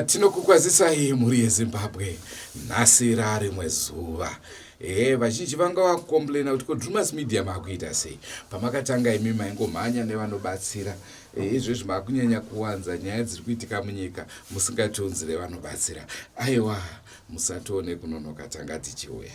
Tinokukwazisa mhuri yeZimbabwe nhasi rimwe zuva. Vazhinji vanga vakomplaina kuti ko Drewmas media makuita sei pamakatanga imi maingomhanya nevanobatsira. Izvezvi makunyanya kuwanza nyaya dziri kuitika munyika musingatonzire vanobatsira. Aiwa musatone kunonoka tanga tichiuya.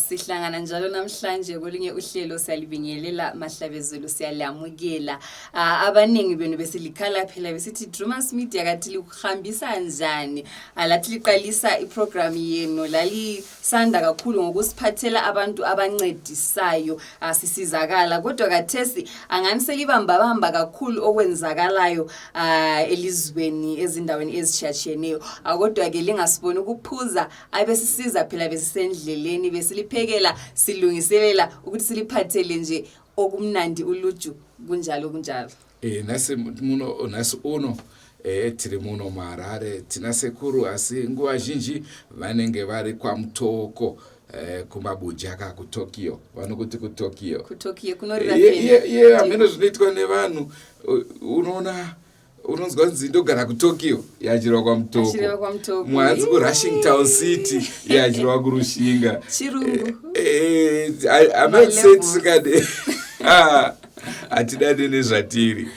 Sihlangana njalo namhlanje kolinye uhlelo siyalibingelela mahlabezulu siyalamukela abaningi benu besilikhala phela besithi Drewmas media kathi likuhambisa kanjani alathi liqalisa iprogram yenu lali sanda kakhulu ngokusiphathela abantu abancedisayo sisizakala kodwa kathesi angani selibamba kakhulu okwenzakalayo elizweni ezindaweni ezitshiyatshiyeneyo kodwa ke lingasiboni ukuphuza abesisiza phela besisendleleni besiliphekela silungiselela ukuthi siliphathele nje okumnandi uluju kunjalo. Nasi uno tiri muno muHarare tina SEKURU asi nguva zhinji vanenge vari kwamutoko kumabujaka kuTokyo vanokuti kuTokyo kunorira amene zvinoitwa nevanhu unoona unonzwa nzi ndogara kuTokyo yachirwa kwamutoko mwanzi kuRushing Town City yachirwa kurushinga chirungu ametisikade hatidade nezvatiri.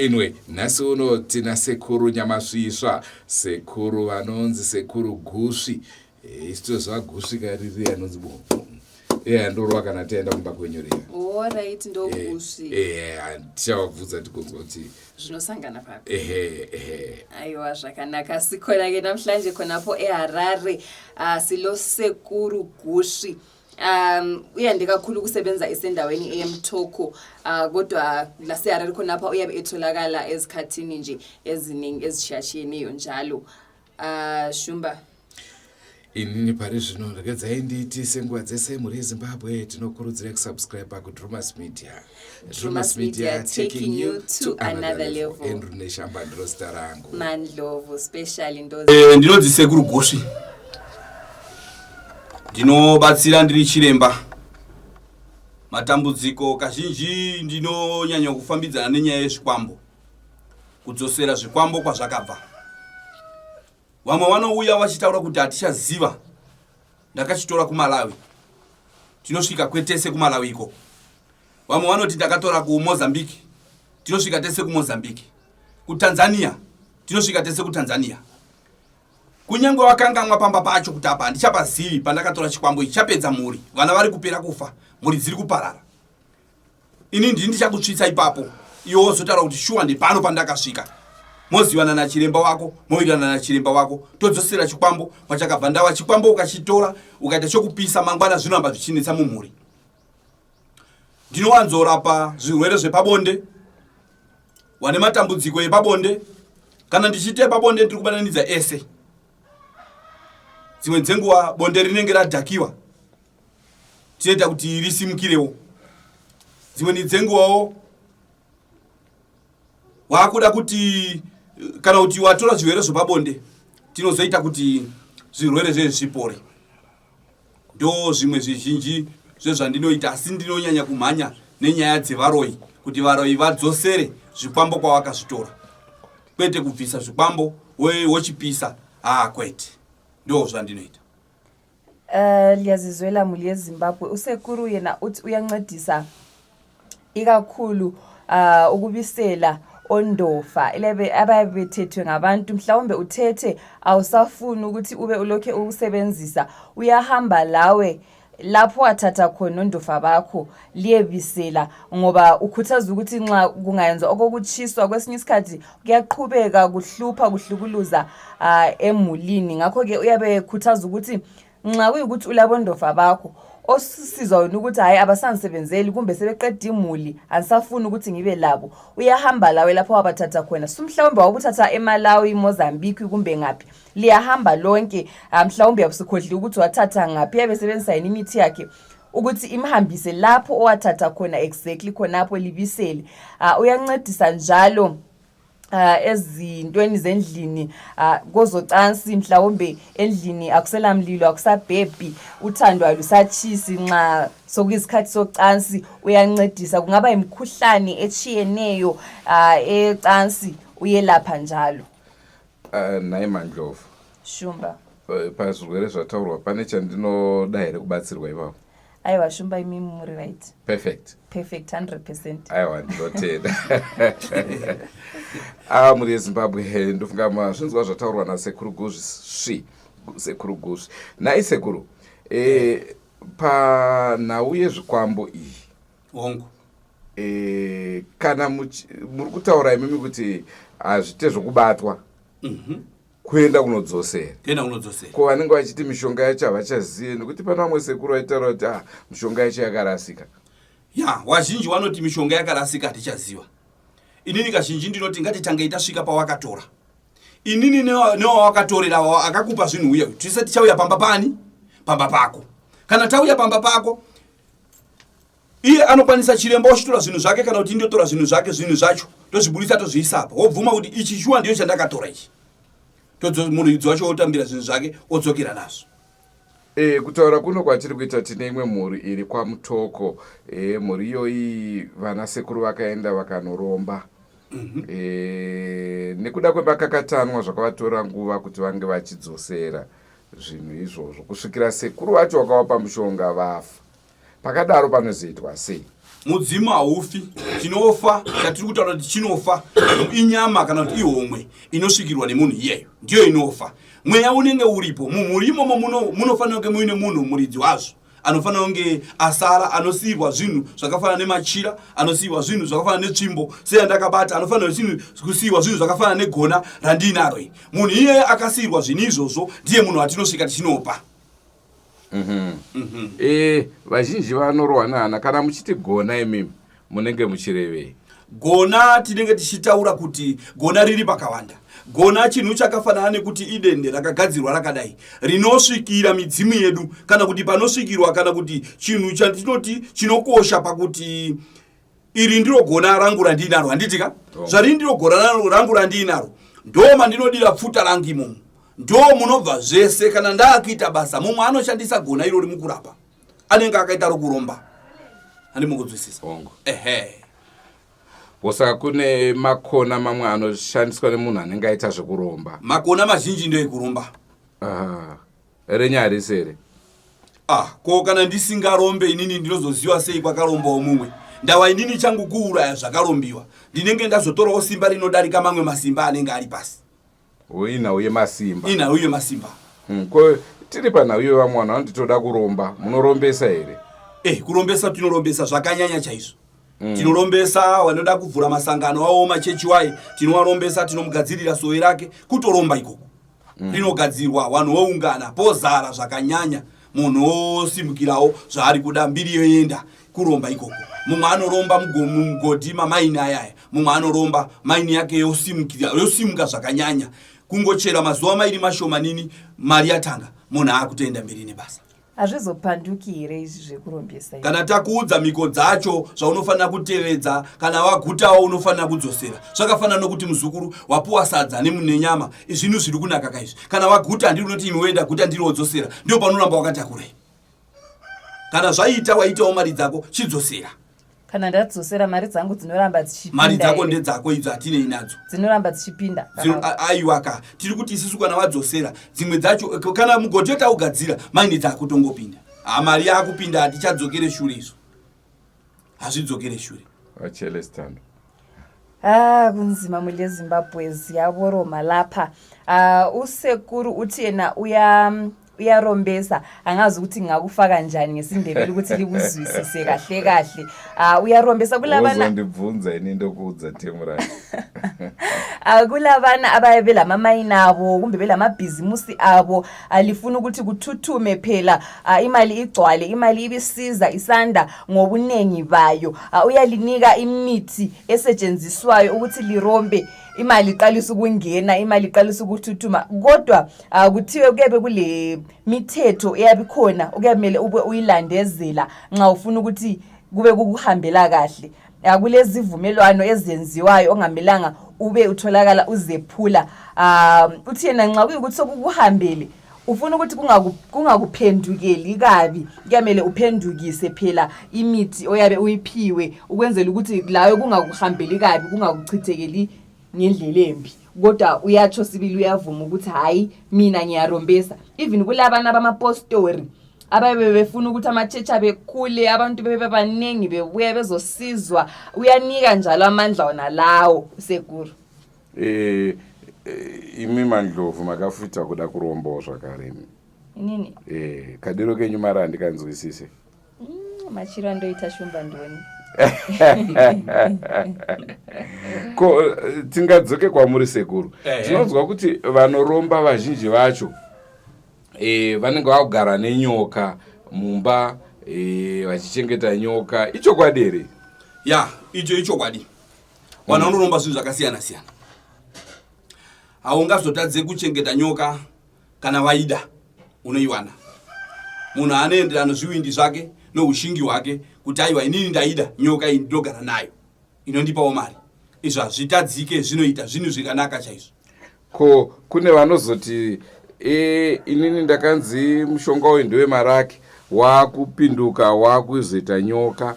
Anyway, nhasi uno tina SEKURU nyamasvisva SEKURU vanonzi SEKURU GUSVI isitozva GUSVI kariri anonzi ndorwa kana taenda kumba kwenyorera. Alright, ndo GUSVI. Tichawabvunza tikonzwa kuti zvinosangana papi. Aiwa zvakanaka sikona ke namhlanje khonapo eHarare silo SEKURU GUSVI. Uyande kakhulu kusebenza esendaweni emthoko kodwa laseHarare khonapha uyabe etholakala ezikhathini nje eziningi ezishashiyeneyo njalo. Shumba inini pari zvino rekedza inditi senguva dzese mhuri yeZimbabwe tinokurudzira kusubscribe kuDrewmas media. Drewmas media taking you to another level. Endru neshamba ndiro zita rangu Mandlovu special ndinodzi SEKURU GUSVI ndinobatsira ndiri chiremba matambudziko kazhinji ndinonyanya kufambidzana nenyaya yezvikwambo kudzosera zvikwambo kwazvakabva. Vamwe vanouya vachitaura kuti hatichaziva ndakachitora kuMalawi tinosvika kwetese kuMalawi iko. Vamwe vanoti ndakatora kuMozambique tinosvika tese kuMozambique. KuTanzania tinosvika tese kuTanzania. Kunyangwe vakangamwa pamba pacho kuti apa handichapazivi pandakatora chikwambo ichi chapedza mhuri vana vari kupera kufa mhuri dziri kuparara. Ini ndini ndichakutsvitsa ipapo iwo wozotaura kuti shuwa ndipano pandakasvika. Mozivana nachiremba wako moirana nachiremba wako todzosera chikwambo kwachakabva ndawa chikwambo ukachitora ukaita chokupisa mangwana zvinoramba zvichinetsa mumhuri. Ndinowanzorapa zvirwere zvepabonde wane matambudziko epabonde kana ndichite pabonde ndiri kubananidza ese. Dzimwe dzenguva bonde rinenge radhakiwa tinoita kuti risimukirewo. Dzimwe dzenguvawo wakuda kuti kana kuti watora zvirwere zvepabonde tinozoita kuti zvirwere zvezvi zvipore. Ndo zvimwe zvizhinji zvezvandinoita asi ndinonyanya kumhanya nenyaya dzevaroyi kuti varoyi vadzosere zvikwambo kwavakazvitora kwete kubvisa zvikwambo wochipisa kwete ndo zvandinoita. Liyazizwela mhuri yeZimbabwe uSEKURU yena uthi uyancedisa ikakhulu ukubisela ondofa elebe ababethethwe ngabantu mhlawumbe uthethe awusafuni ukuthi ube ulokhe ukusebenzisa uyahamba lawe lapho wathatha khona ondofa bakho liyebisela ngoba ukhuthaza ukuthi nxa kungayenza okokuchiswa kwesinye isikhathi kuyaqhubeka kuhlupha kuhlukuluza emulini. Ngakho ke uyabe ekhuthaza ukuthi nxa kuyikuthi ulabondofa bakho osizwa wena ukuthi hayi abasansebenzeli kumbe sebeqeda imuli ansafuni ukuthi ngibe labo uyahamba lawe lapho wabathatha khona mhlawumbe wabuthatha eMalawi Mozambique kumbe ngaphi liyahamba lonke mhlawumbe yabusikhodli ukuthi wathatha ngaphi yabesebenzisa yini imithi yakhe ukuthi imhambise lapho owathatha khona exactly khonapho libisele. Uyancedisa njalo ezintweni zendlini kozocansi mhlawumbe endlini akusela mlilo akusabhebhi uthandwa lusatshisi nxa sokuyisikhathi socansi uyancedisa. Kungaba imikhuhlane echiyeneyo ecansi uyelapha njalo. naye Mandlovu. Shumba. Pazvirwere zvataurwa pane chandinoda here kubatsirwa ipapo? Aiwa Shumba, imi muri right. Perfect 100%. aiwa ndinotenda. Muri yeZimbabwe ndofunga zvinzwa zvataurwa nasekuru GUSVI. Sekuru GUSVI naisekuru panhau yezvikwambo iyi hongu kana muri kutaura imimi kuti hazvite zvokubatwa kuenda kunodzosera ko vanenge vachiti mishonga yacho havachazivi, nekuti pana vamwe sekuru vaitaura kuti mishonga yacho yakarasika. Wazhinji vanoti mishonga yakarasika hatichaziva. Inini kazhinji ndinoti ngatitange tasvika pawakatora. Inini newawakatorera akakupa zvinhu uya tise tichauya pamba pani pamba pako. Kana tauya pamba pako iye anokwanisa chiremba ochitora zvinhu zvake kana kuti ndotora zvinhu zvake zvinhu zvacho tozvibudisa tozviisapa wobvuma kuti ichi shuwa ndiyo chandakatora ichi. Muridzi wacho otambira zvinhu zvake odzokera nazvo. Kutaura kuno kwatiri kuita tine imwe mhuri iri kwaMutoko. Mhuri iyoyi vana sekuru vakaenda vakanoromba. Nekuda kwebakakatanwa zvakavatora nguva kuti vange vachidzosera zvinhu izvozvo kusvikira sekuru vacho vakavapa mushonga vafa. Pakadaro panozoitwa sei? Mudzimu haufi, chinofa chatiri kutaura kuti chinofa inyama kana kuti ihomwe inosvikirwa nemunhu iyeyo ndiyo inofa. Mweya unenge uripo mumhuri imomo munofanira kunge muine munhu muridzi wazvo anofanira kunge asara anosiyirwa zvinhu zvakafanana nemachira, anosiyirwa zvinhu zvakafanana netsvimbo seyandakabata, anofanira kusiyirwa zvinhu zvakafanana negona randinaro. Munhu iye akasiyirwa zvinhu izvozvo ndiye munhu watinosvika tichinopa. Vazhinji vanorohwa nehana kana muchiti gona imimi munenge muchirevei? Gona tinenge tichitaura kuti gona riri pakawanda. Gona chinhu chakafanana nekuti idende rakagadzirwa rakadai rinosvikira midzimu yedu, kana kuti panosvikirwa, kana kuti chinhu chatinoti chinokosha pakuti iri ndiro gona rangu randinaro. Handitika zvari ndiro gona rangu randinaro ndo mandinodira pfuta rangu imomo, ndo munobva zvese. Kana ndakuita basa mumwe anoshandisa gona irori mukurapa, anenge akaita rokuromba. Handimukunzwisisa? Saka kune makona mamwe anoshandiswa nemunhu anenge aita zvekuromba. Makona mazhinji ndio ekuromba. Renyari sere? Ko kana ndisingarombe inini ndinozoziva sei kwakarombawo mumwe. Ndawa inini changu kuuraya zvakarombiwa ndinenge ndazotorawo simba rinodarika mamwe masimba anenge ari pasi. Inhauye masimba. Inhauye masimba. Ko tiri panhauye vamwe vanhu vanotitoda kuromba, munorombesa here? Kurombesa tinorombesa zvakanyanya chaizvo. Tinorombesa wanoda kuvhura masangano awo machechi waye, tinowarombesa, tinomugadzirira sowe rake kutoromba ikoko. Rinogadzirwa vanhu voungana pozara zvakanyanya, munhu osimukirawo zvaari kuda, mbiri yoenda kuromba ikoko. Mumwe anoromba mugodhi mamaini ayaya, mumwe anoromba maini yake yosimuka zvakanyanya. Kungochera mazuva mairi mashomanini mari yatanga, munhu akutoenda mberi nebasa. Hazvizopanduki here izvi zvekurombesa? Kana takuudza miko dzacho zvaunofanira kutevedza, kana wagutawo unofanira kudzosera. Zvakafanana nokuti muzukuru wapuwa sadza nenyama, zvinhu zviri kunaka kaizvi. Kana waguta ndiri unoti imi woenda guta ndiri wodzosera, ndio panoramba wakatakurai. Kana zvaita waitawo mari dzako chidzosera. Kana ndadzosera mari dzangu dzinoramba dzichipinda. Mari dzako ndedzako idzo hatinei nadzo. Dzinoramba dzichipinda. Aiwaka tiri kuti isusu kana wadzosera dzimwe dzacho kana mugodhi taugadzira maini dzako tongopinda. Mari yakupinda hatichadzokere shure izvo. Hazvidzokere shure. Vachelestando. Kunzima muli yeZimbabwe ziyavoroma lapha. Usekuru uthi yena uyarombesa, angazi ukuthi ngakufaka njani ngesindebele ukuthi likuzwisise kahle kahle. Uyarombesa kulabana uzondibvunza ini ndokuudza Temurani. Kulabana abaye belamamayini abo kumbe belamabhizimusi abo alifuna ukuthi kuthuthume phela, imali igcwale, imali ibisiza isanda ngobunengi bayo. Uyalinika imithi esetshenziswayo ukuthi lirombe, imali iqalisa ukungena, imali iqalisa ukuthuthuma. Kodwa kuthiwe kuyebe kule mithetho eyabikhona okuyamele ube uyilandezela nxa ufuna ukuthi kube kukuhambela kahle. Kulezi vumelwano ezenziwayo ongamelanga ube utholakala uzephula. Uthi yena nxa kuyikuthi sokukuhambele ufuna ukuthi kungakuphendukeli kabi, kuyamele uphendukise phela imithi oyabe uyiphiwe ukwenzela ukuthi lawe kungakuhambeli kabi, kungakuchithekeli ngendlela embi. kodwa uyatsho sibili uyavuma ukuthi hayi mina ngiyarombesa. Even kulabana bamapostori ababe befuna ukuthi ama-church abekhule, abantu bebe baningi bebuya bezosizwa, uyanika njalo amandla wona lawo uSekuru. Imi Mandlovu makafita kuda kurombawo zvakare. Inini? Kadiro kenyu mara handikanzwisise. Machiro andoita shumba ndoni. Ko tingadzoke kwamuri Sekuru. Tinonzwa kuti vanoromba vazhinji vacho vanenge vakugara nenyoka mumba vachichengeta nyoka. Ichokwadi here? Ya, ichokwadi. Vanhu vanoromba zvinhu zvakasiyana siyana. Haungazotadze kuchengeta nyoka kana vaida unoiwana. Munhu anoenderana nezvivindi zvake noushingi hwake kuti aiwa inini ndaida nyoka iyi ndogara nayo inondipawo mari. Izvo hazvitadzike, zvinoita zvinhu zvakanaka chaizvo. Ko kune vanozoti inini ndakanzi mushonga uyu ndewemaraki, wakupinduka wakuzoita nyoka.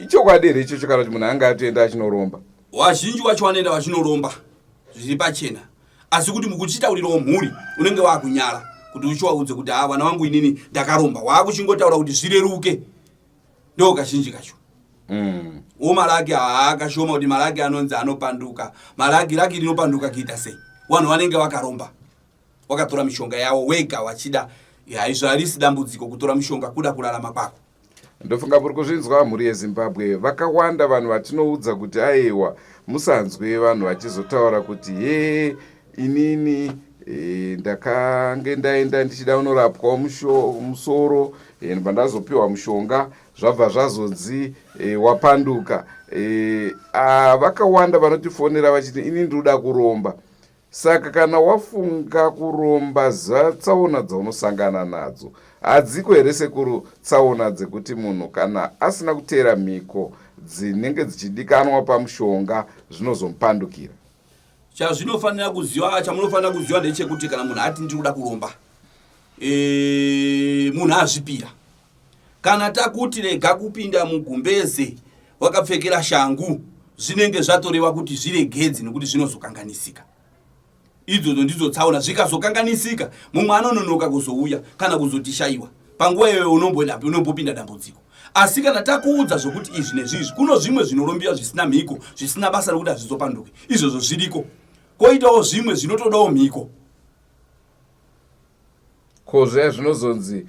Ichokwadi here ichocho kana kuti munhu anga atoenda achinoromba? Vazhinji vacho vanoenda vachinoromba zviri pachena, asi kuti mukuchitaurirawo mhuri unenge wakunyara kuti uchivaudze kuti vana vangu inini ndakaromba, wakuchingotaura kuti zvireruke. Ndo kazhinji kacho. Maragi akashoma kuti maragi anonzi anopanduka. Maragi raki rinopanduka kuita sei? Vanhu vanenge vakaromba, wakatora mishonga yavo wega wachida. Izvo harisi dambudziko kutora mishonga kuda kurarama kwako. Ndofunga muri kuzvinzwa mhuri yeZimbabwe vakawanda vanhu vatinoudza kuti aiwa musanzwe vanhu vachizotaura kuti inini ndakange ndaenda ndichida unorapwa musoro pandazopiwa mushonga zvabva zvazonzi wapanduka. Vakawanda vanotifonera vachiti ini ndoda kuromba. Saka kana wafunga kuromba tsaona dzaunosangana nadzo hadziko here Sekuru tsaona dzekuti munhu kana asina kutera mhiko dzinenge dzichidikanwa pamushonga zvinozomupandukira? Chamunofanira kuziva ndechekuti kana munhu ati ndiri kuda kuromba, munhu azvipira. Kana takuti rega kupinda mugumbeze wakapfekera shangu, zvinenge zvatoreva kuti zviregedzi nekuti zvinozokanganisika. Idzodzo ndidzo tsaona. Zvikazokanganisika mumwe anononoka kuzouya kana kuzotishayiwa. Panguva iyoyo unombopinda dambudziko. Asi kana takuudza zvokuti izvi nezvizvi kuno zvimwe zvinorombiwa zvisina mhiko, zvisina basa rokuti hazvizopanduke, izvozvo zviriko. Koitawo zvimwe zvinotodawo mhiko. Ko zviya zvinozonzi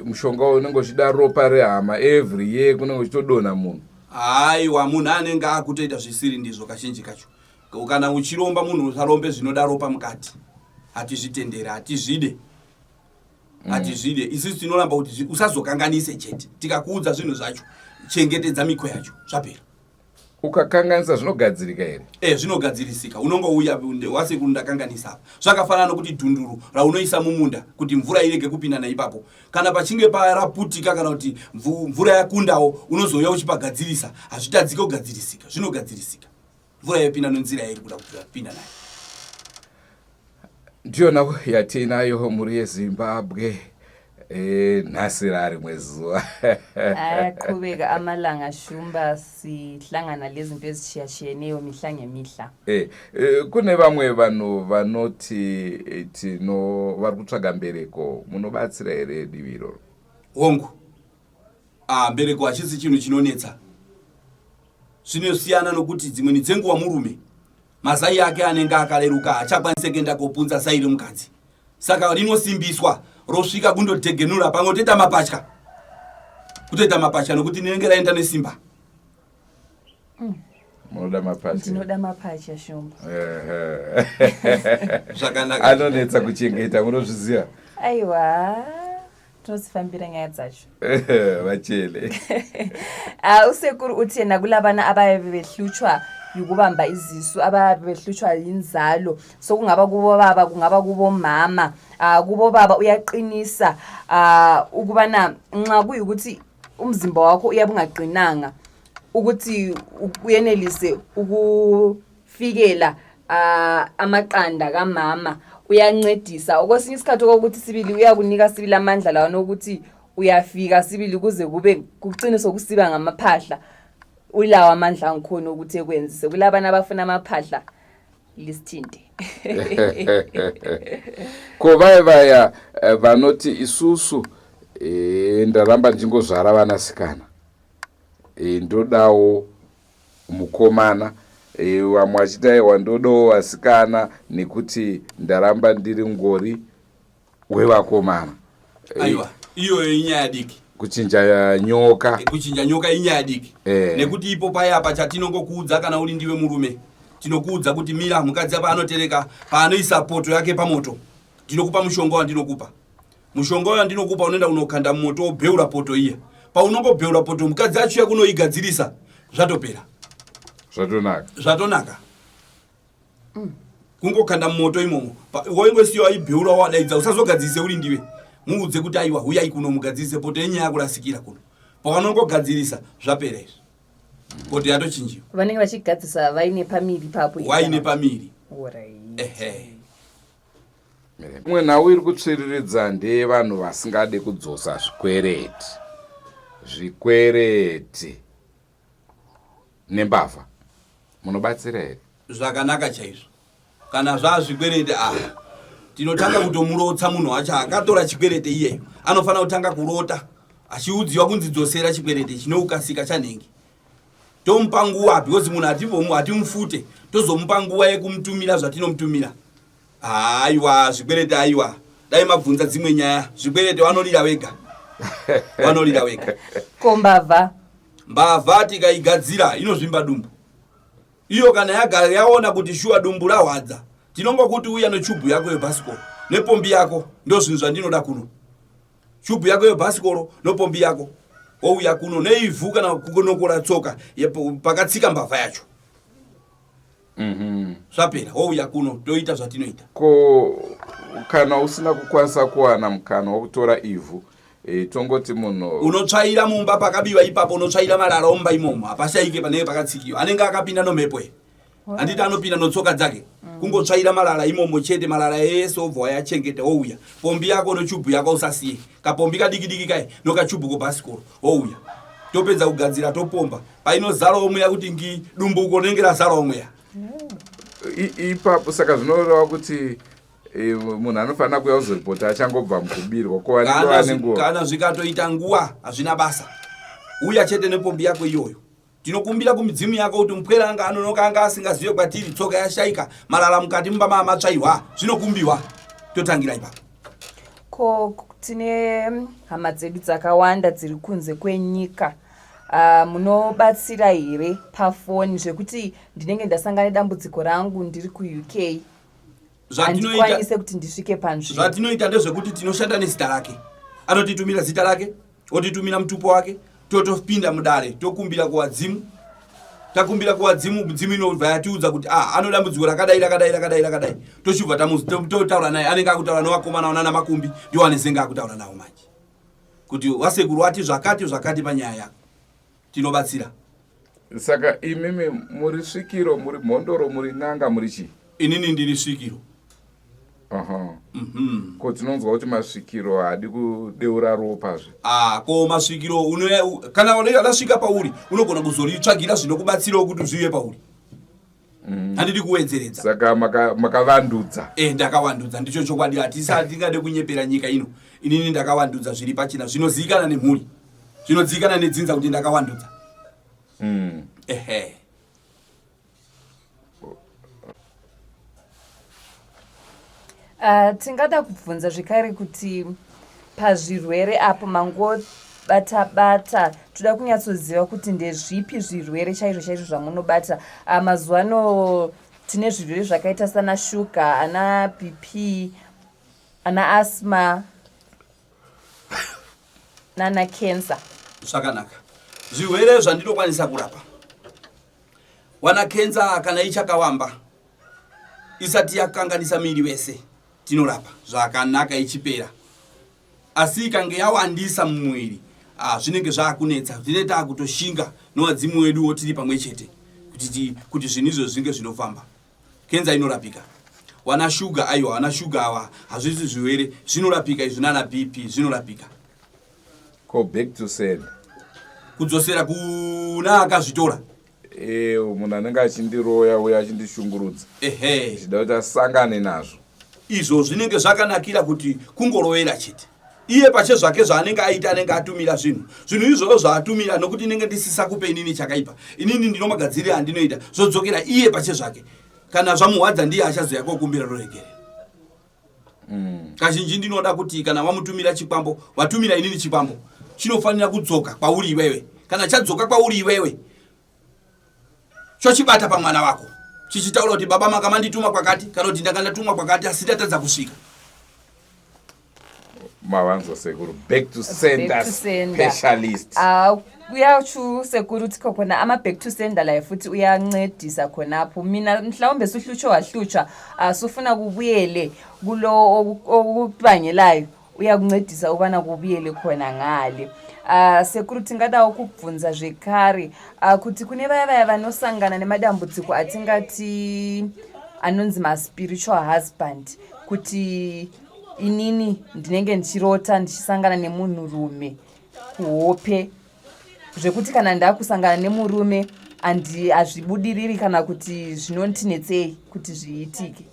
mushonga unenge uchida ropa rehama every year kunenge uchitodonha munhu. Aiwa, munhu anenge akutoita zvisiri ndizvo kazhinji kacho. Kana uchiromba munhu usarombe zvinoda ropa mukati. Hatizvitendere, hatizvide. Hatizvide. Isusu tinoramba kuti usazokanganise chete. Tikakuudza zvinhu zvacho, chengetedza mhiko yacho, zvapera. Ukakanganisa zvinogadzirika here? Zvinogadzirisika. Unongouya waSekuru ndakanganisa apa. Zvakafanana nokuti dhunduru raunoisa mumunda kuti mvura irege kupinda naipapo. Kana pachinge paraputika kana kuti mvura yakundawo unozouya uchipagadzirisa, hazvitadzike kugadzirisika. Zvinogadzirisika. Mvura yapinda nenzira iri kuda kupinda nayo. Ndiyona yatinayo mhuri yeZimbabwe. Nhasi rimwe zuva. Ayaqhubeka amalanga shumba sihlangana lezinto ezishiyatshiyeneyo mihla ngemihla. Kune vamwe vanhu vanoti vari kutsvaga mbereko, munobatsira here divi iroro? Hongu. Mbereko hachisi chinhu chinonetsa. Zvinosiyana nokuti dzimweni dzenguva murume mazai ake anenge akareruka achakwanise kuenda kopunza zai remukadzi. Saka rinosimbiswa rosvika kundotegenura pamwe toita mapatya. Kutoita mapatya nokuti ninenge raenda nesimba. Munoda mapatya? Ndinoda mapatya shumba. Zvakanaka. Anonetsa kuchengeta, munozviziva? Aiwa. Tosifambira nyaya dzacho. Vachele. uSekuru uthi yena kulabana abaye behlutshwa yikubamba izisu, ababe behlutshwa yinzalo. So kungaba kubo baba, kungaba kubo mama. Kubo baba uyaqinisa ukubana nxa kuyukuthi umzimba wakho uyabungaqinanga ukuthi uyenelise ukufikela amaqanda kamama. Uyancedisa okwesinye isikhathi ukuthi sibili uyakunika sibili amandla lawo nokuthi uyafika sibili kuze kube kuqiniso kusiba ngamaphahla. Ulawa amandla angikhona ukuthi ekwenzise kulabana abafuna amaphahla listinde. Ko vaya vanoti isusu ndaramba ndingozvara vanasikana ndodawo mukomana vamwe vachitaiwa ndodawo vasikana nekuti ndaramba ndiri ngori wevakomana. Aiwa, iyo inyaya diki. Kuchinja nyoka inyaya diki. Nekuti ipo payapa chatinongokuudza kana uri ndiwe murume. Tinokuudza kuti mira mukadzi apa anotereka paanoisa poto yake pamoto. Ndinokupa mushonga wandinokupa. Mushonga wandinokupa unoenda unokanda mumoto wobheura poto iya. Paunongobheura poto mukadzi acho yakunoigadzirisa zvatopera. Zvatonaka. Kungokanda mumoto imomo. Woingosiyo aibheura wadaidza usazogadzise uri ndiwe. Muudze kuti aiwa huyai kuno mugadzirisa poto yenyaya yakurasikira kuno. Pawanongogadzirisa zvapera izvi. Poto yatochinjiwa. Vanenge vachigadzisa vaine pamiri papo. Waine pamiri. Alright. Mwe nawo iri kutsviriridza ndevanhu vasingade kudzosa zvikwereti nembavha. Munobatsira here? Zvakanaka chaizvo. Kana zvazvikwereti tinotanga kutomurotsa munhu wacho akatora chikwereti iyeyo. Anofana kutanga kurota achiudziwa kunzidzosera chikwereti chinoukasika chanhengi. Tomupa nguva because munhu hatimufute tozomupa nguva yekumutumira zvatinomutumira. Aiwa zvikwereti aiwa dai mabvunza dzimwe nyaya zvikwereti vanorira vega. Ko mbavha tikaigadzira inozvimba dumbu. Iyo kana yaona kuti shuwa dumbu rahwadza tinongokuti uya nechubhu yako yebhasikoro nepombi yako ndozvinhu zvandinoda kuno. Chubhu yako yebhasikoro nopombi yako ouya kuno neivhu kana kunokora tsoka pakatsika mbavha yacho. Zvapera ouya kuno toita zvatinoita. Ko kana usina kukwanisa kuwana mukana wokutora ivhu tongoti munhu unotsvaira mumba pakabiwa ipapo unotsvaira marara omba imomo hapashaike panenge pakatsikiwa anenge akapinda nomhepo handiti anopinda notsoka dzake kungotsvaira marara imomo chete marara ese obva wayachengeta ouya pombi yako nochubhu yako usasiye kapombi kadiki kai nokachubhu kobhasikoro ouya topedza kugadzira topomba painozarawo mweya kuti ngi dumbu uko nenge razarawo mweya ipapo saka zvinoreva kuti munhu anofanira kuya kuzoripota achangobva mukubirwa kana zvikatoita nguva hazvina basa uya chete nepombi yako iyoyo. Tinokumbira kumidzimu yako kuti mupwere anga anonoka anga asingazive kwatiri tsoka yashaika marara mukati mumba matsvaiwa zvinokumbiwa totangira ipapo. Ko tine hama dzedu dzakawanda dziri kunze kwenyika. Munobatsira here pafoni zvekuti ndinenge ndasangana nedambudziko rangu ndiri kuUK handikwanise kuti ndisvike panzvimbo. Zvatinoita ndezvekuti tinoshanda nezita rake. Anotitumira zita rake, otitumira mutupo wake, totopinda mudare, tokumbira kuwadzimu. Takumbira kuwadzimu, mudzimu inobva yatiudza kuti anodambudziko rakadai. Tochibva totaura naye, anenge akutaura nevakomana vanana makumbi, ndiwo anezenga akutaura nawo manje. Kuti wasekuru wati zvakati panyaya yako. Tinobatsira. Saka imimi muri SVIKIRO, muri mhondoro, muri n'anga, muri chi? Inini ndiri SVIKIRO. Ko tinonzwa kuti masvikiro hadi kudeura ropa zve. Ko masvikiro kana unasvika pauri unogona kuzoritsvagira zvinokubatsirawo kuti zvive pauri. Handidi kuwedzeredza. Saka makavandudza. Ndakavandudza ndicho chokwadi hatingade kunyepera nyika ino. Inini ndakavandudza zviri pachina zvinozivikanwa nemhuri. Zvinozivikanwa nedzinza kuti ndakavandudza. Tingada kubvunza zvekare kuti pazvirwere apo mangobata toda kunyatsoziva kuti ndezvipi zvirwere chaizvo zvamunobata. Mazuva ano tine zvirwere zvakaita sana shuga, ana BP, ana asthma nana cancer. Zvakanaka. Zvirwere zvandinokwanisa kurapa. Wana cancer kana ichakawamba isati yakanganisa miri wese tinorapa zvakanaka ichipera. Asi ikange yawandisa mumwiri zvinenge zvakunetsa zvinoita kutoshinga nowadzimu wedu wotiri pamwe chete kuti zvinizvo zvinge zvinofamba. Cancer inorapika. Wana shuga aiwa wana shuga awa hazvisi zvirwere zvinorapika izvo nana BP zvinorapika. Go back to send. Kudzosera kuna akazvitora. munhu anenge achindiroya uye achindishungurudza chida kuti asangane nazvo. Izvo zvinenge zvakanakira kuti kungorovera chete. Iye pache zvake zvaanenge aita anenge atumira zvinhu izvozvo zvaatumira nokuti inenge ndisisa kupe inini chakaipa. Inini ndinomagadzirira andinoita zvodzokera iye pache zvake. Kana zvamuhwadza ndiye achazoya kokumbira roregere. Kazhinji ndinoda kuti kana wamutumira chikwambo, watumira inini chikwambo, chinofanira kudzoka kwauri iwewe. Kana chadzoka kwauri iwewe, chochibata pamwana wako. Chichitaura kuti baba makamandituma kwakati, kana kuti ndakandatumwa kwakati asi ndatadza kusvika. Mavanzo Sekuru, back to sender specialist. Uyachu Sekuru tiko khona ama back to sender la futhi uyancedisa khonapho. Mina mhlawumbe suhlutsho wahlutsha asufuna kubuyele kulo okubangelayo. Uyakuncedisa ubana kubuyele khona ngale. Sekuru tingada ukubvunza zvekare kuti kune vaya vanosangana nemadambudziko atingati anonzi ma spiritual husband kuti inini ndinenge ndichirota ndichisangana nemunhurume kuhope zvekuti kana ndakusangana nemurume azvibudiriri kana kuti zvinontinetsei kuti zviitike.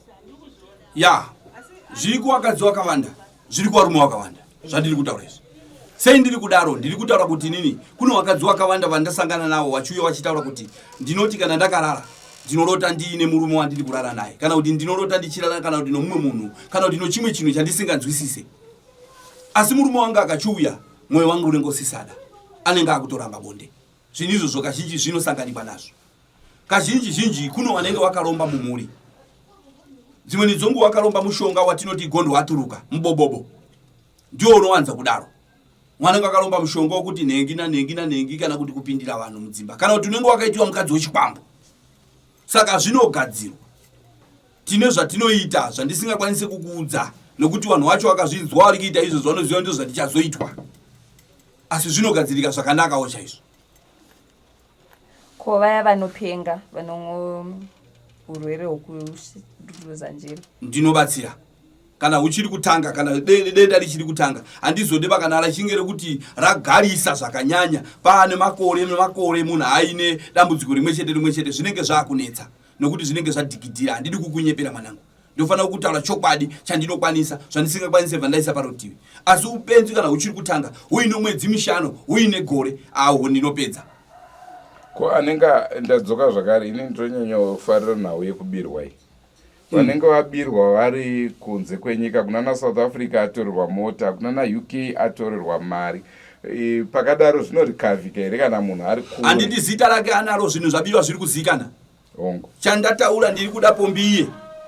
Zviri kuwakadzi wakawanda, zviri kuvarume wakawanda zvandiri kutaura izvi. Sei ndiri kudaro? Ndiri kutaura kuti nini kuno wakadzi wakawanda vandasangana nawo vachiuya vachitaura kuti ndinoti kana ndakarara ndinorota ndiine murume wandiri kurara naye, kana kuti ndinorota ndichirara kana kuti nomumwe munhu, kana kuti chimwe chinhu chandisinganzwisise. Asi murume wangu akachiuya mwoyo wangu unengosisada, anenge akutoramba bonde. Zvinhu izvozvo kazhinji zvinosanganikwa nazvo. Kazhinji kuno vanenge vakaromba mumuri. Dzimweni dzongu vakaromba mushonga watinoti gondo waturuka mubobobo, ndio unowanza kudaro. Mwana wakaromba mushonga wokuti nengi kana kuti kupindira vanhu mudzimba, kana kuti unenge wakaitiwa mukadzi wechikwambo. Saka zvinogadzirwa. Tine zvatinoita zvandisingakwanise kukuudza nokuti vanhu vacho vakazvinzwa vari kuita izvo zvanoziva ndizvo zvatichazoitwa. Asi zvinogadzirika zvakanakawo chaizvo. Ko vaya vanopenga urwere hwokuruza njere ndinobatsira. Kana uchiri kutanga, kana denda richiri kutanga, handizodeba kana rachinge rekuti ragarisa zvakanyanya paane makore munhu aine dambudziko rimwe chete zvinenge zvakunetsa nokuti zvinenge zvadhikidhira. Handidi kukunyepera mwanangu, ndofanira kutaura chokwadi chandinokwanisa zvandisingakwanise vandaisa parutivi. Asi upenzi kana uchiri kutanga uine mwedzi 5 uine gore ndinopedza. Ko anenge ndadzoka zvakare ini ndonyanya kufarira nhau yekubirwa iyi. Vanenge vabirwa vari kunze kwenyika, kunana South Africa atorerwa mota, kunana UK atorerwa mari. Pakadaro zvinorikavhika here kana munhu ari kure? Handiti zita rake anaro zvinhu zvabirwa zviri kuzikana. Hongo. Chandataura ndiri kuda pombi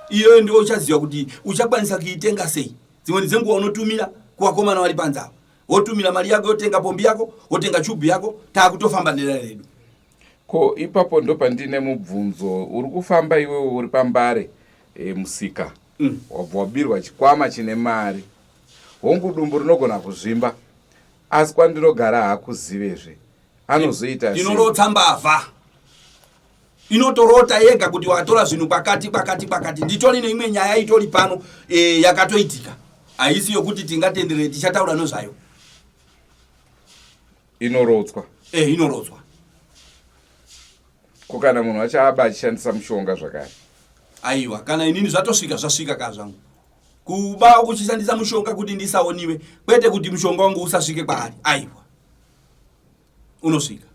iye ndio uchaziva kuti uchakwanisa kuitenga sei. Dzimwe dzenguva unotumira kuvakomana vari panzava, wotumira mari yako yotenga pombi yako, wotenga chubhu yako, taakutofamba nedare redu. Ko ipapo ndo pandine mubvunzo, uri kufamba iwewe uri pambare musika, wabva wabirwa chikwama chine mari, hongu dumbu rinogona kuzvimba, asi kwandinogara hakuzivezve anozoita sei? Ndinorotsa mbavha inotorota yega kuti watora zvinhu pakati. Nditori neimwe nyaya itori pano yakatoitika, haisi yokuti tingatendere tichataura nezvayo. Inorotswa. Inorotswa. Ko kana munhu achaba achishandisa mushonga zvakare? Aiwa, kana inini zvasvika kazvangu kuba kuchishandisa mushonga kuti ndisaoniwe, kwete kuti mushonga wangu usasvike kwaari. Aiwa, unosvika.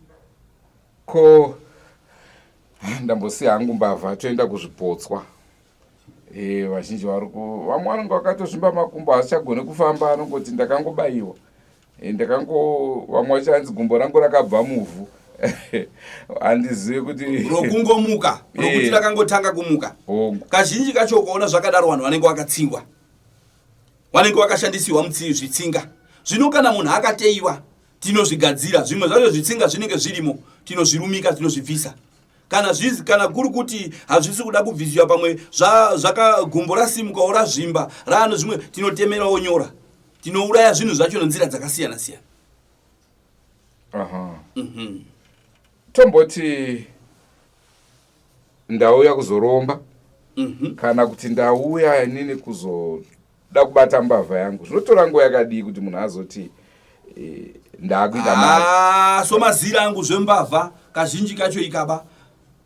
Ko ndambosiya hangu mbavha toenda kuzvipotswa. Vazhinji vamwe vanenge vakatozvimba makumbo asichagone kufamba, anongoti ndakangobayiwa, vamwe vachanzi gumbo rangu rakabva muvhu. Handizivi kuti rokungomuka, rokuti rakangotanga kumuka. Kazhinji kacho ukaona zvakadaro vanhu vanenge vakatsingwa, vanenge vakashandisiwa zvitsinga. Zvino kana munhu akateiwa tinozvigadzira, zvimwe zvacho zvitsinga zvinenge zvirimo, tinozvirumika, tinozvibvisa. Kana kuri kuti hazvisi kuda kubvisiwa pamwe gumbo rasimuka razvimba rano zvimwe, tinotemerawo nyora, tinouraya zvinhu zvacho nenzira dzakasiyana siyana. Tomboti ndauya kuzoromba, kana kuti ndauya nini kuzoda kubata mbavha yangu, zvinotora nguva yakadii kuti munhu azoti ndakuita mari? So mazira angu zvembavha kazhinji kacho ikaba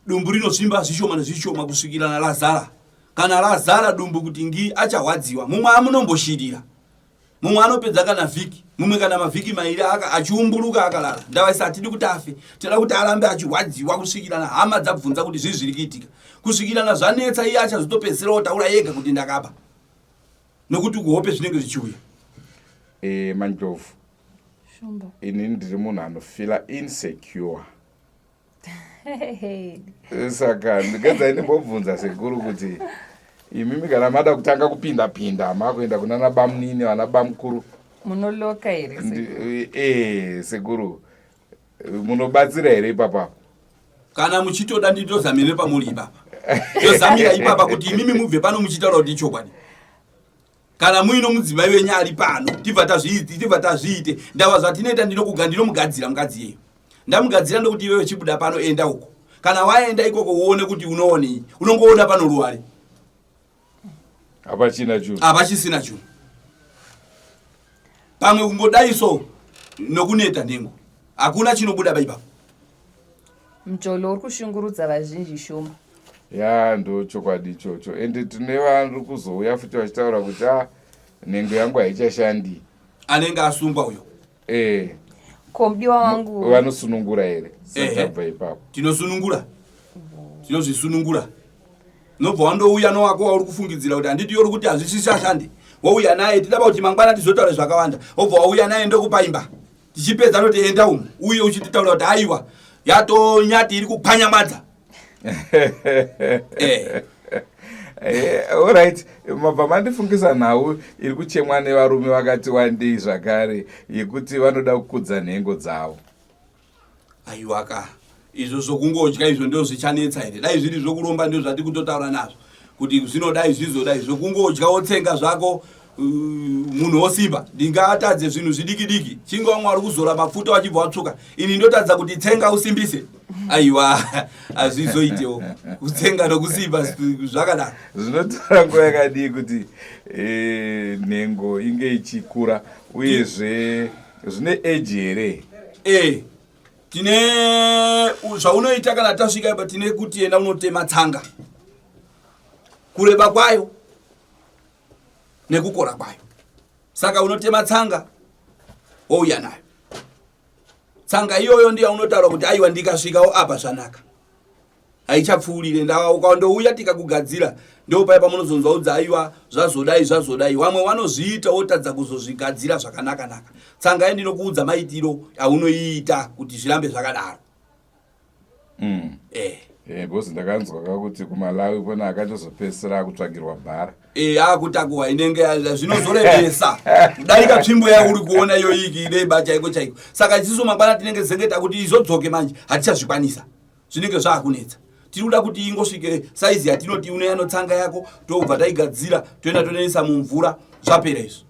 dumbu rinosvimba zvishoma nezvishoma kusvikirana lazara. Kana lazara dumbu kuti ngi achahwadziwa, mumwe amunomboshirira, mumwe anopedza kana vhiki, mumwe kana mavhiki mairi achiumburuka akalala. Ndavaisa atidi kuti afe, tinoda kuti arambe achihwadziwa kusvikirana hama dzabvunza kuti zvii zviri kuitika, kusvikirana zvanetsa iye achazotopedzisira otaura yega kuti ndakaba, nokuti kuhope zvinenge zvichiuya. Manjovu, inini ndiri munhu anofila insecure. Saka ndikadza ndimbobvunza sekuru kuti imimi kana mada kutanga kupinda makuenda kunana bamunini vana bamukuru munoloka here sekuru munobatsira here ipapa? Kana muchitoda nditozamire pamuri ipapa, tozamira ipapa kuti imimi mubve pano muchitaura kuti ichokwadi. Kana muino mudzimai wenyu ari pano, tibva tazviite ndava zvatinoita ndinomugadzira mukadzi yeyo. Ndamugadzira ndokuti iwewe chibuda pano enda uko. Kana waenda ikoko uone kuti unoonei, unongoona pano ruware. Hapachina chunhu. Hapachisina chunhu. Pamwe kungodaiso nokuneta nhengo. Hakuna chinobuda baipa. Mcholo uri kushungurudza vazhinji shoma. Ya ndo chokwadi ichocho. Ende tine vanhu kuzouya futi vachitaura kuti nhengo yangu haichashandi. Anenge asungwa uyo. Komdiwa wangu vanosunungura here? Sakabva ipapo tinosunungura, tinozvisunungura. Nobva wandouya nowako wauri kufungidzira kuti handiti yori kuti hazvisishashande, wauya naye tidaba kuti mangwana tizotaura zvakawanda, wobva wauya naye ndokupaimba, tichipedza noti enda umu uye uchititaura kuti aiwa yatonyati iri kupwanyamadza. Alright, mabva mandifungisa nhau iri kuchemwa nevarume vakati wandei zvakare yekuti vanoda kukudza nhengo dzavo. Aiwaka, izvo zvokungodya izvo ndo zvichanetsa here? Dai zviri zvokuromba ndio zvati kutotaura nazvo kuti zvinodai zvizodai zvokungodya wotsenga zvako munhu wosimba. Ndingatadze zvinhu zvidiki chingwa mwari kuzora mafuta wachibva watsvuka, ini ndotadza kuti tsenga usimbise. Aiwa, hazvizoitewo kutsenga nokusimba zvakadaro. Zvinotora nguva yakadii kuti nhengo inge ichikura uyezve zvine eji here? Tine zvaunoita kana tasvika ipa, tine kuti enda unotema tsanga, kureba kwayo nekukora kwayo. Saka unotema tsanga wouya nayo. Tsanga iyoyo ndiyo unotaura kuti aiwa ndikasvikawo apa zvanaka, haichapfuurire. Ukandouya tikakugadzira ndo paya pamunozonzwa udza aiwa zvazodai. Vamwe vanozviita wotadza kuzozvigadzira zvakanaka. Tsanga iyi ndinokuudza maitiro aunoiita kuti zvirambe zvakadaro. Bosi ndakanzwa kuti kuMalawi kona akatozopedzisira kutsvagirwa bhara. Akutakuwa inenge zvinozoremesa kudarika tsvimbo yauri kuona iyo iki ireba chaiko. Saka isusu mangwana tinenge zengeta kuti izodzoke manje hatichazvikwanisa, zvinenge zvaakunetsa. Tiri kuda kuti ingosvike saizi yatinoti unoyano tsanga yako, tobva taigadzira toenda tonenesa mumvura, zvapera izvo.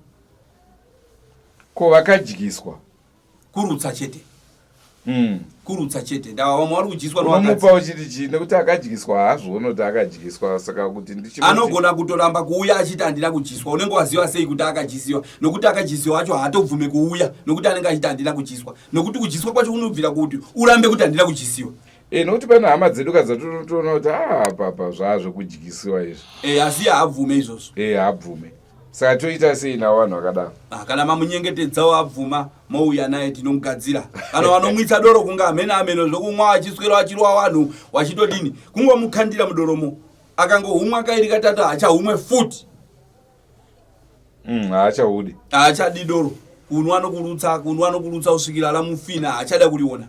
Ko vakadyiswa kurutsa chete. Kurutsa chete. Ndava vamwe vari kudyiswa nomupa uchiti chii? Nekuti akadyiswa haazviona kuti akadyiswa, saka kuti anogona kutoramba kuuya achiti handina kudyiswa. Unenge waziva sei kuti akadyisiwa? Nokuti akadyisiwa wacho haatobvume kuuya nokuti anenge achiti handina kudyiswa, nokuti kudyiswa kwacho kunobvira kuti urambe kuti handina kudyisiwa. Nokuti pane hama dzedu kadzatotoona kuti papa zvazvo kudyisiwa izvi. Asi haabvume izvozvo. Haabvume. Saka toita sei navo vanhu vakadaro? Kana mamunyengetedzawo abvuma, mouya naye tinomugadzira. Kana vanomwitsa doro kunga ameno zvokumwa achiswera achirwa vanhu wachitodini, kungomukandira mudoromo, akangohumwa kairi katatu hachahumwe futi. Haachahudi. Haachadi doro. Kunwa anokurutsa kusvikira lamufina, haachada kuriona.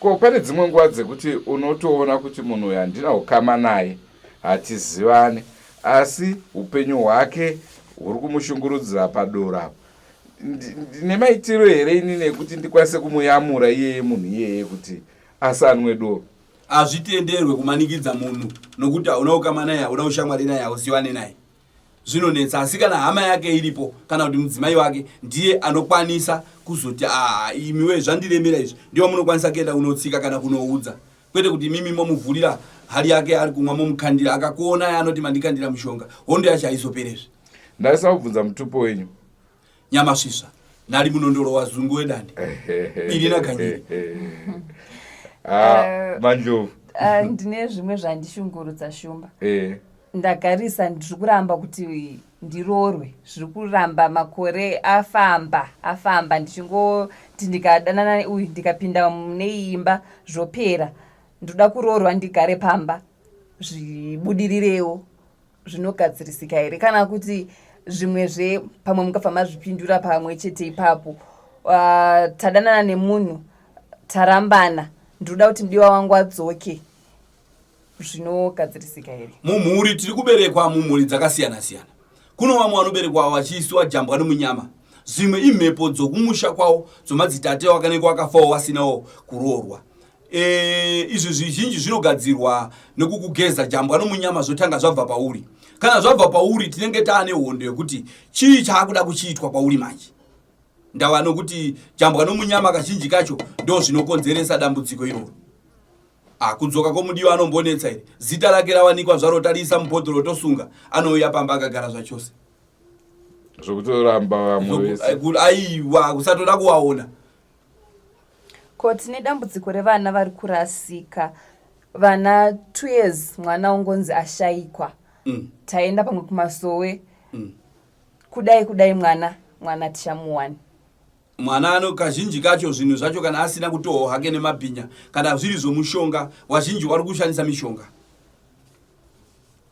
Ko pane dzimwe nguva dzekuti unotoona kuti munhu uyu handina kukama naye, hatizivane, asi upenyu hwake huri kumushungurudzira padoro apo. Ndine maitiro here ini nekuti ndikwanise kumuyamura iyeye munhu iyeye kuti asanwe doro? Hazvitenderwe kumanikidza munhu nokuti hauna kukama naye, hauna ushamwari naye, hausivane naye. Zvinonetsa. Asi kana hama yake iripo, kana kuti mudzimai wake ndiye anokwanisa kuzoti imiwe zvandiremera izvi, ndiwo munokwanisa kuenda unotsika kana kunoudza, kwete kuti mimi momuvhurira hari yake ari kumwa momukandira, akakuona anoti mandikandira mushonga, hondo yacho haizoperezve. Ndaisa kubvunza mutupo wenyu. Nyamasvisva. nari munondoro wazungu wedande biri naganyiri Manjovu ndine zvimwe zvandishungurudza Shumba. Ndagarisa ndiri kuramba kuti ndirorwe, zviri kuramba makore afamba ndichingoti ndikadanana uyu ndikapinda mune imba zvopera, ndoda kurorwa ndigare pamba zvibudirirewo zvinogadzirisika here, kana kuti zvimwezve pamwe mukafamba zvipindura pamwe chete ipapo. Tadanana nemunhu tarambana, ndoda kuti mudiwa wangu adzoke zvinogadzirisika here. Mumhuri tiri kuberekwa mumhuri dzakasiyana siyana. Kuno vamwe vanoberekwa vachiiswa jambwa nomunyama, zvimwe imhepo dzokumusha kwawo dzomadzitate wakanenge wakafawo vasinawo kuroorwa. Izvi zvizhinji zvinogadzirwa nekukugeza jambwa nomunyama zvotanga zvabva pauri. Kana zvabva pauri tinenge taane hondo yekuti chii chaakuda kuchiitwa pauri manje. Ndava nokuti jambwa nomunyama kazhinji kacho ndo zvinokonzeresa dambudziko iroro. Kudzoka kwomudiwa anombonetsa here. Zita rake rawanikwa zvarotarisa mubhodhoro tosunga, anouya pamba akagara zvachose. Zvokutoramba vamwe vese. Aiwa, kusatoda kuwaona. Ko tine dambudziko revana vari kurasika. Vana 2 years mwana ungonzi ashayikwa. Taenda pamwe kumasowe. Kudai mwana tishamuwani. Mwana ano kazhinji kacho zvinhu zvacho kana asina kutohwa hake nemabhinya, kana zviri zvomushonga, wazhinji wari kushandisa mishonga.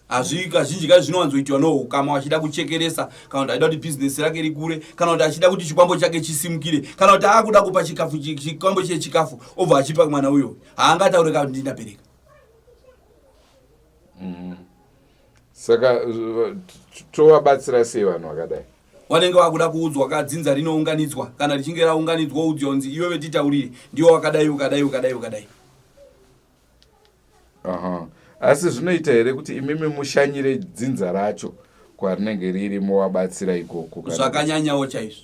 Azvi kazhinji kacho zvinowanzoitwa noukama wachida kuchekeresa, kana kuti aida kuti business rake rikure, kana kuti achida kuti chikwambo chake chisimukire, kana kuti akuda kupa chikafu chikwambo chechikafu obva achipa mwana uyo. Haangataure kuti ndinabereka. Saka tovabatsira sei vanhu vakadai? Wanenge wakuda kuudzwa kadzinza rinounganidzwa, kana richinge raunganidzwa udzonzi iwewe titaurire ndiwo wakadai. Asi zvinoita here kuti imimi mushanyire dzinza racho kwarinenge riri movabatsira ikoko? Zvakanyanyawo chaizvo.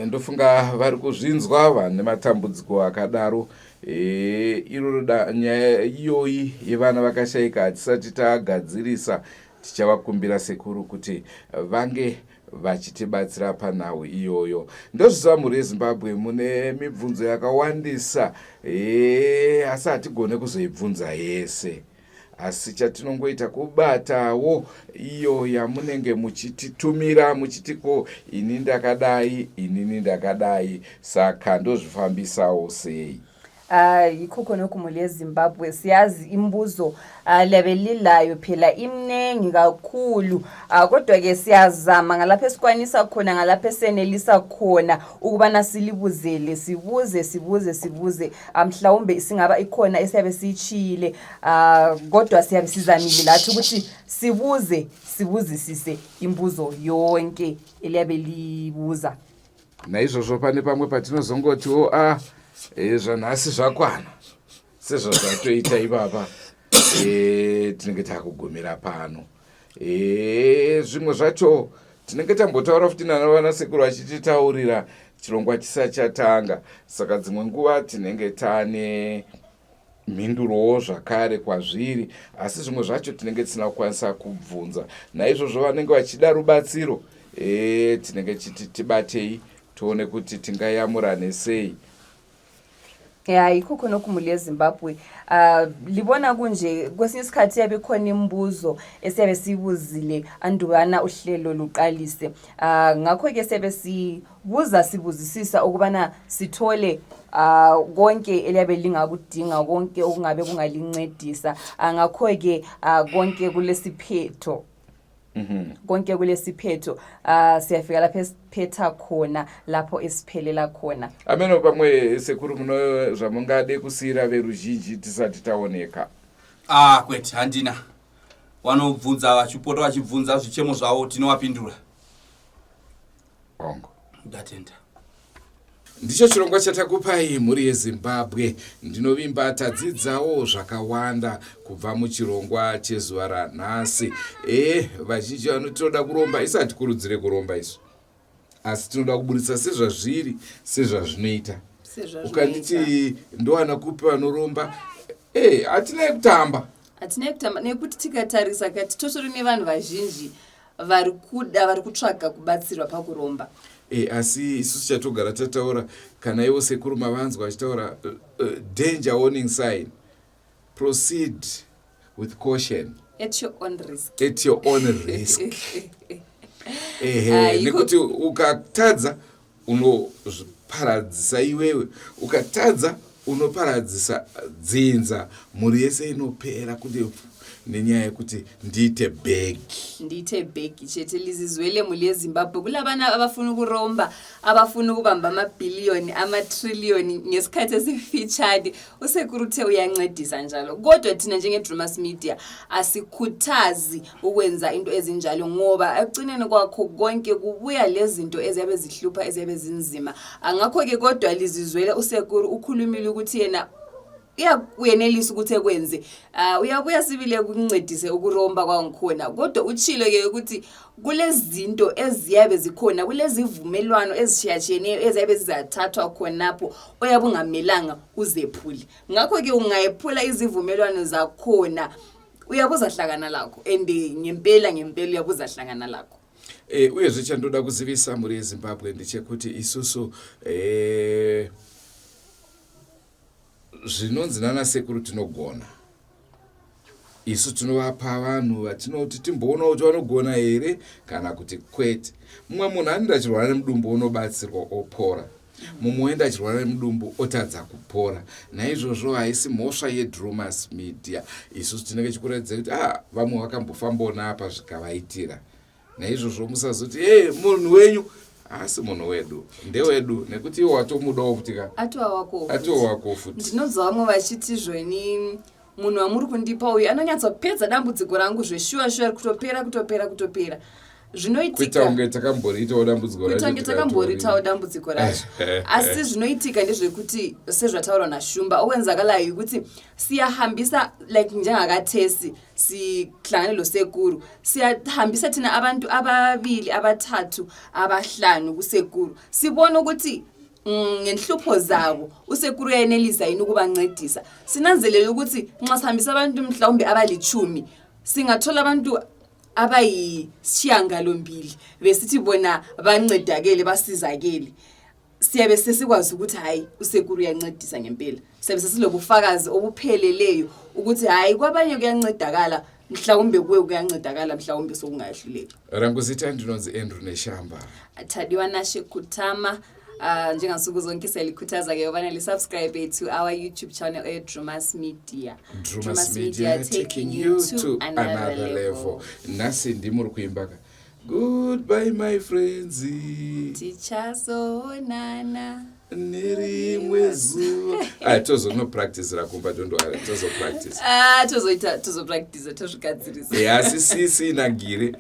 Ndofunga vari kuzvinzwa vane matambudziko akadaro. Iroro nyaya iyoyi yevana vakashayika hatisati tagadzirisa, tichavakumbira sekuru kuti vange vachitibatsira panhau iyoyo. Ndozviziva mhuri yeZimbabwe mune mibvunzo yakawandisa, asi hatigone kuzoibvunza yese. Asi chatinongoita kubatawo iyo yamunenge muchititumira muchitiko ini ndakadai, saka ndozvifambisawo sei. Ikoko nokumhuri yeZimbabwe siyazi imbuzo levelilayo phela imnengi kakhulu, kodwa ke siyazama ngalapha esikwanisa khona, ngalapha esenelisa khona ukubana silibuzele, sibuze mhlawumbe singaba ikhona esiyabe sichile, kodwa siyabe sizamile lathi ukuthi sibuzisise imbuzo yonke eliyabe libuza. Naizvozvo pane pamwe patinozongotiwo zvanhasi zvakwana sezvazvatoita ipapa, tinenge takugumira pano. Zvimwe zvacho tinenge tambotaura futi nana sekuru achititaurira chirongwa chisati chatanga, saka dzimwe nguva tinenge tane mhindurowo zvakare kwazviri, asi zvimwe zvacho tinenge tisina kukwanisa kubvunza. Naizvozvo vanenge vachida rubatsiro, tinenge tibatei tione kuti tingayamurane sei. Ikoko nokumhuri yeZimbabwe libona kunje kwesinye isikhathi yabe khona imbuzo esiyabe sibuzile andubana uhlelo luqalise, ngakho ke siyabe sibuzisisa ukubana sithole konke eliyabe lingakudinga, konke okungabe kungalincedisa, ngakho ke konke kulesiphetho. Konke kulesiphetho siyafika lapho esiphetha khona, lapho esiphelela khona. Ameno pamwe sekuru muno zvamungade kusira veruzhinji tisati taoneka. Kwete handina. Vanobvunza vachipota vachibvunza zvichemo zvavo tinovapindura. Bongo. Ndatenda. Ndicho chirongwa chatakupai mhuri yeZimbabwe. Ndinovimba tadzidzawo zvakawanda kubva muchirongwa chezuva ranhasi. Vazhinji vanotoda kuromba, isati kurudzire kuromba isu, asi tinoda kuburitsa sezvazviri, sezvazvinoita. Ukanditi ndowana kupi vanoromba, hatinai kutamba nekuti tikatarisa kati tosori nevanhu vazhinji vari kuda vari kutsvaga kubatsirwa pakuromba. Asi isusu chatogara tataura kana ivo sekuru mavanzwa achitaura danger warning sign, proceed with caution At your own risk. at your own risk. Nekuti ukatadza unoparadzisa iwewe, ukatadza unoparadzisa dzinza, mhuri yese inopera kuti nenyaya yekuti ndiite bhegi chete lizizwele mhuri yeZimbabwe kula vana avafuna kuromba, avafuna kubamba mabhiliyoni amatriliyoni ngesikhathi esifitshane. Usekuru uthe uyancedisa njalo, kodwa thina njenge-Drewmas Media asikhuthazi ukwenza into ezinjalo ngoba ekugcineni kwakho konke kubuya lezinto eziyabe zihlupha eziyabe zinzima. Angakho-ke kodwa lizizwele usekuru ukhulumile ukuthi yena uyenelisa ukuthi ekwenze, uyabuya sibile ukuncedise ukuromba kwangikhona, kodwa utshilo ke ukuthi kulezinto eziyabe zikhona, kulezivumelwano ezishiyatshiyeneyo eziyabe zizathathwa khonapho oyabe ungamelanga uzephule. Ngakho ke ungayephula izivumelwano zakhona uyabe uzahlangana lakho, and ngempela uyabe uzahlangana lakho. Uyezve chandoda kuzivisa mhuri yeZimbabwe ndechekuti isusu zvinonzi nana sekuru tinogona. Isu tinovapa vanhu vatinoti timboona kuti vanogona here kana kuti kwete. Mumwe munhu anoenda achirwara nemudumbu unobatsirwa opora, mumwe oenda achirwara nemudumbu otadza kupora. Naizvozvo haisi mhosva yeDrewmas Media. Isusu tinenge chikuratidza kuti vamwe vakambofambawo napa zvikavaitira. Naizvozvo musazoti munhu wenyu, asi munhu wedu ndewedu, nekuti iwo watomudawo kuti atiwa wako futi. Ndinonzwa vamwe vachiti zvoni munhu wamuri kundipa uyu anonyatsopedza dambudziko rangu zveshuwa kutopera. Zvinoitika kuita unge takamboritawo dambudziko racho. Asi zvinoitika ndezvekuti sezvataurwa naShumba owenzakalayo yekuti siyahambisa like njengakatesi sihlangane losekuru, siyahambisa thina abantu ababili abathathu abahlanu kusekuru, sibona ukuthi ngenhlupho zabo usekuru uyenelisa yini ukubancedisa. Sinanzelele ukuthi nxa sihambisa abantu mhlawumbe abali10 singathola abantu abayisishiyagalombili besithi bona bancedakele basizakele. Siyabe sesikwazi ukuthi hayi usekuru uyancedisa ngempela, siyabe sesilobufakazi obupheleleyo ukuthi hayi kwabanye kuyancedakala, mhlawumbe kuwe kuyancedakala, mhlawumbe sokungahluleki. Rangu zita ndinonzi Andrew Neshamba. Athadiwa nashe Kutama. Njengansuku zonke siyalikhuthaza ke ubana li-subscribe to our YouTube channel Drewmas Media. Drewmas Media taking you to another level. Nasi ndimuri kuimbaka. Goodbye my friends. Tichazonana nerimwe zuva. Tozono practice rakumba, don't worry. Tozo practice. Tozo practice tozvigadzirisa. Asi nagire.